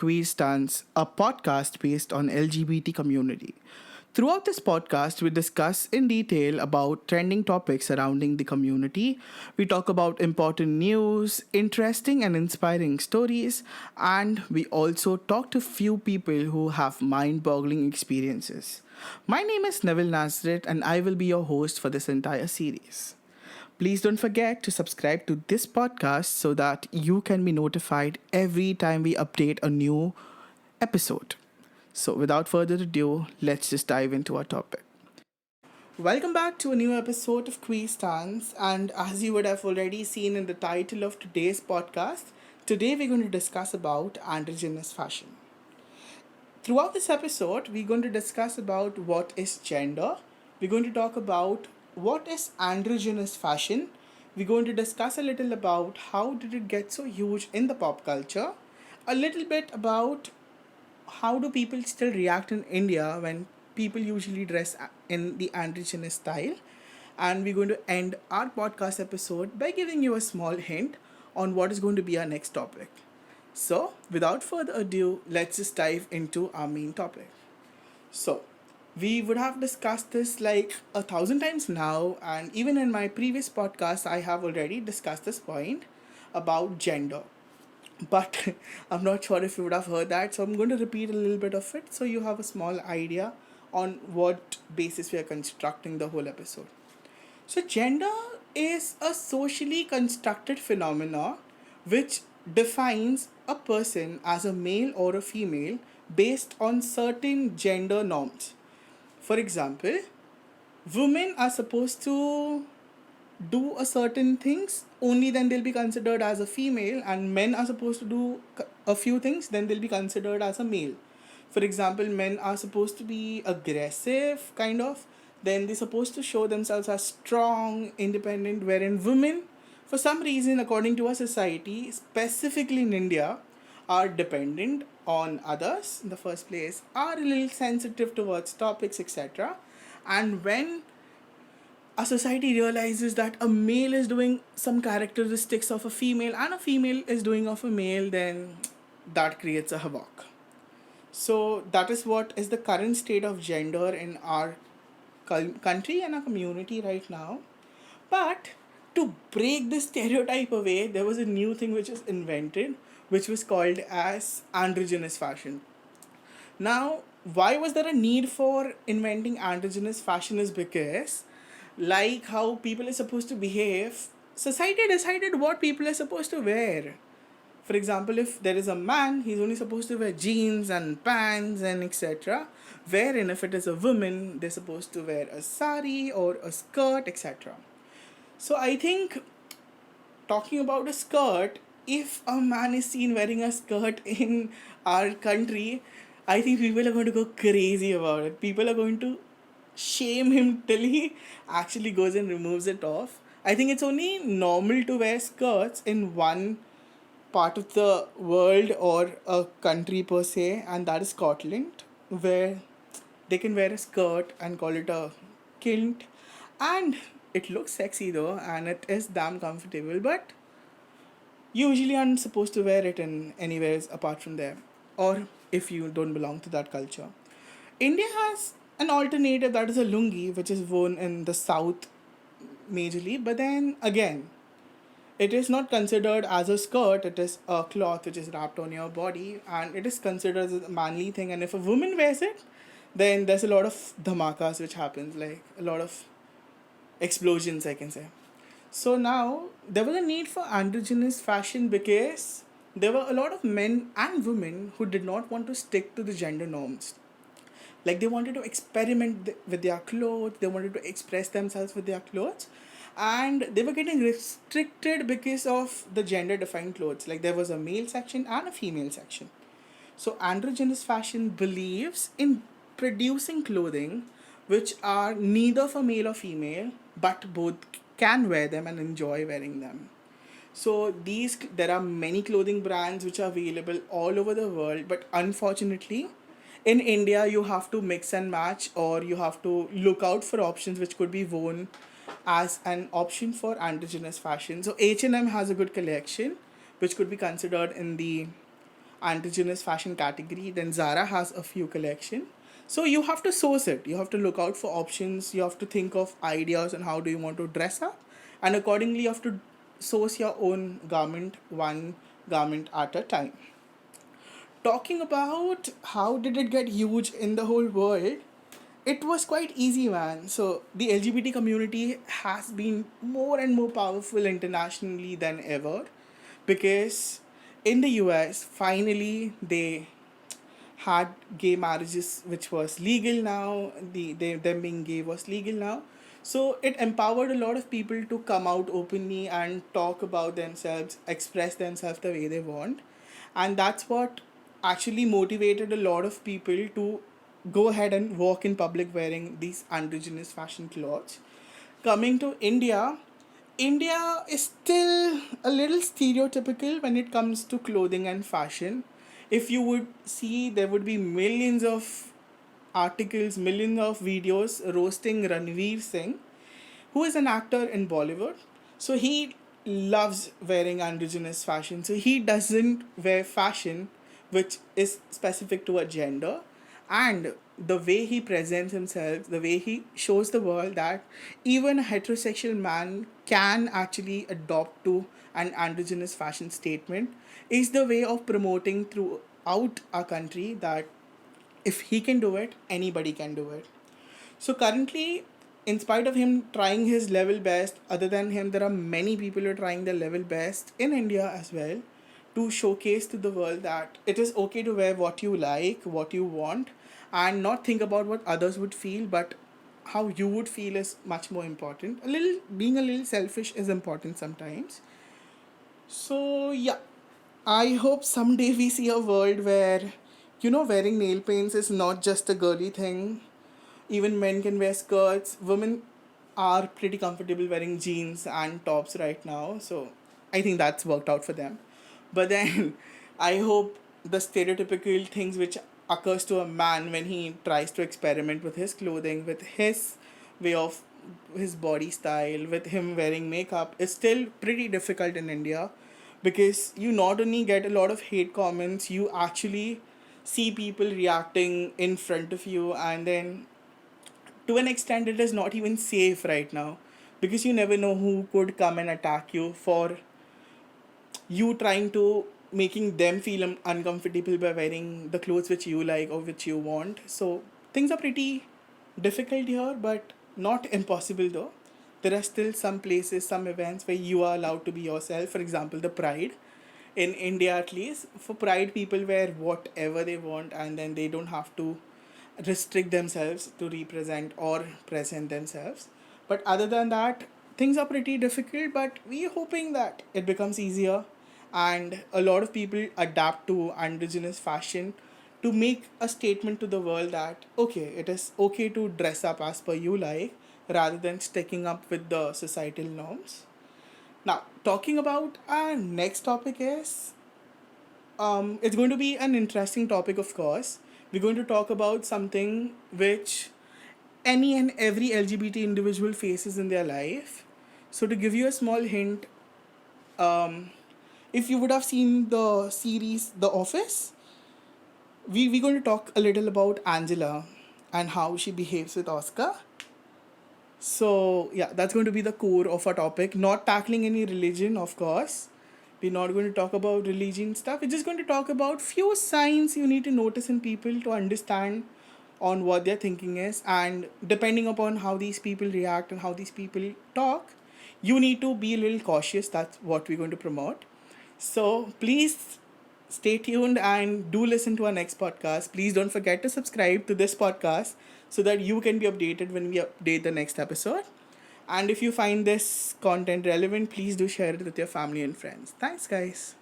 Queer Stance, a podcast based on LGBT community. Throughout this podcast, we discuss in detail about trending topics surrounding the community. We talk about important news, interesting and inspiring stories, and we also talk to few people who have mind-boggling experiences. My name is Neville Nazrit, and I will be your host for this entire series. Please don't forget to subscribe to this podcast so that you can be notified every time we update a new episode. So, without further ado, let's just dive into our topic. Welcome back to a new episode of Queer Stance, and as you would have already seen in the title of today's podcast, today we're going to discuss about androgynous fashion. Throughout this episode, we're going to discuss about what is gender. We're going to talk about what is androgynous fashion. We're going to discuss a little about how did it get so huge in the pop culture. A little bit about how do people still react in India when people usually dress in the androgynous style. And we're going to end our podcast episode by giving you a small hint on what is going to be our next topic. So, without further ado, let's just dive into our main topic. So, we would have discussed this like 1,000 times now, and even in my previous podcast, I have already discussed this point about gender. But I'm not sure if you would have heard that, so I'm going to repeat a little bit of it so you have a small idea on what basis we are constructing the whole episode. So, gender is a socially constructed phenomena which defines a person as a male or a female based on certain gender norms. For example, women are supposed to do a certain things, only then they'll be considered as a female, and men are supposed to do a few things, then they'll be considered as a male. For example, men are supposed to be aggressive kind of, then they're supposed to show themselves as strong, independent, wherein women, for some reason, according to our society, specifically in India, are dependent on others in the first place, are a little sensitive towards topics, etc. And when a society realizes that a male is doing some characteristics of a female and a female is doing of a male, then that creates a havoc. So that is what is the current state of gender in our country and our community right now. But to break this stereotype away, there was a new thing which was invented, which was called as androgynous fashion. Now, why was there a need for inventing androgynous fashion is because, like how people are supposed to behave, society decided what people are supposed to wear. For example, if there is a man, he's only supposed to wear jeans and pants and etc. Wherein if it is a woman, they're supposed to wear a sari or a skirt, etc. So I think talking about a skirt, if a man is seen wearing a skirt in our country, I think people are going to go crazy about it. People are going to shame him till he actually goes and removes it off. I think it's only normal to wear skirts in one part of the world or a country per se, and that is Scotland, where they can wear a skirt and call it a kilt, and it looks sexy though, and it is damn comfortable. But usually, I'm supposed to wear it in anywhere apart from there, or if you don't belong to that culture. India has an alternative that is a lungi, which is worn in the south majorly, but then again, it is not considered as a skirt, it is a cloth which is wrapped on your body, and it is considered as a manly thing. And if a woman wears it, then there's a lot of dhamakas which happens, like a lot of explosions, I can say. So now there was a need for androgynous fashion because there were a lot of men and women who did not want to stick to the gender norms. Like they wanted to experiment with their clothes, they wanted to express themselves with their clothes, and they were getting restricted because of the gender defined clothes. Like there was a male section and a female section. So androgynous fashion believes in producing clothing which are neither for male or female, but both can wear them and enjoy wearing them. So these there are many clothing brands which are available all over the world, but unfortunately, in India you have to mix and match, or you have to look out for options which could be worn as an option for androgynous fashion. So H&M has a good collection which could be considered in the androgynous fashion category, then Zara has a few collection. So you have to source it. You have to look out for options. You have to think of ideas on how do you want to dress up, and accordingly you have to source your own garment, one garment at a time. Talking about how did it get huge in the whole world, it was quite easy, man. So the LGBT community has been more and more powerful internationally than ever, because in the US finally they had gay marriages which was legal now. Them being gay was legal now, so it empowered a lot of people to come out openly and talk about themselves, express themselves the way they want. And that's what actually motivated a lot of people to go ahead and walk in public wearing these androgynous fashion clothes. Coming to India, India is still a little stereotypical when it comes to clothing and fashion. If you would see, there would be millions of articles, millions of videos roasting Ranveer Singh, who is an actor in Bollywood. So he loves wearing androgynous fashion. So he doesn't wear fashion which is specific to a gender. And the way he presents himself, the way he shows the world that even a heterosexual man can actually adopt to an androgynous fashion statement, is the way of promoting throughout our country that if he can do it, anybody can do it. So currently, in spite of him trying his level best, other than him, there are many people who are trying their level best in India as well to showcase to the world that it is okay to wear what you like, what you want, and not think about what others would feel, but how you would feel is much more important. A little being a little selfish is important sometimes. So yeah, I hope someday we see a world where wearing nail paints is not just a girly thing. Even men can wear skirts. Women are pretty comfortable wearing jeans and tops right now, so I think that's worked out for them. But then I hope the stereotypical things which occurs to a man when he tries to experiment with his clothing, with his way of his body style, with him wearing makeup, is still pretty difficult in India, because you not only get a lot of hate comments, you actually see people reacting in front of you, and then to an extent it is not even safe right now, because you never know who could come and attack you for you trying to making them feel uncomfortable by wearing the clothes which you like or which you want. So things are pretty difficult here, but not impossible though. There are still some places, some events where you are allowed to be yourself. For example, the Pride in India, at least for Pride, people wear whatever they want, and then they don't have to restrict themselves to represent or present themselves. But other than that, things are pretty difficult, but we're hoping that it becomes easier and a lot of people adapt to androgynous fashion to make a statement to the world that okay, it is okay to dress up as per you like, rather than sticking up with the societal norms. Now, talking about our next topic is it's going to be an interesting topic, of course. We're going to talk about something which any and every LGBT individual faces in their life. So, to give you a small hint, um, if you would have seen the series The Office, we're going to talk a little about Angela and how she behaves with Oscar. So, yeah, that's going to be the core of our topic. Not tackling any religion, of course. We're not going to talk about religion stuff. We're just going to talk about few signs you need to notice in people to understand on what their thinking is. And depending upon how these people react and how these people talk, you need to be a little cautious. That's what we're going to promote. So, please stay tuned and do listen to our next podcast. Please don't forget to subscribe to this podcast so that you can be updated when we update the next episode. And if you find this content relevant, please do share it with your family and friends. Thanks, guys.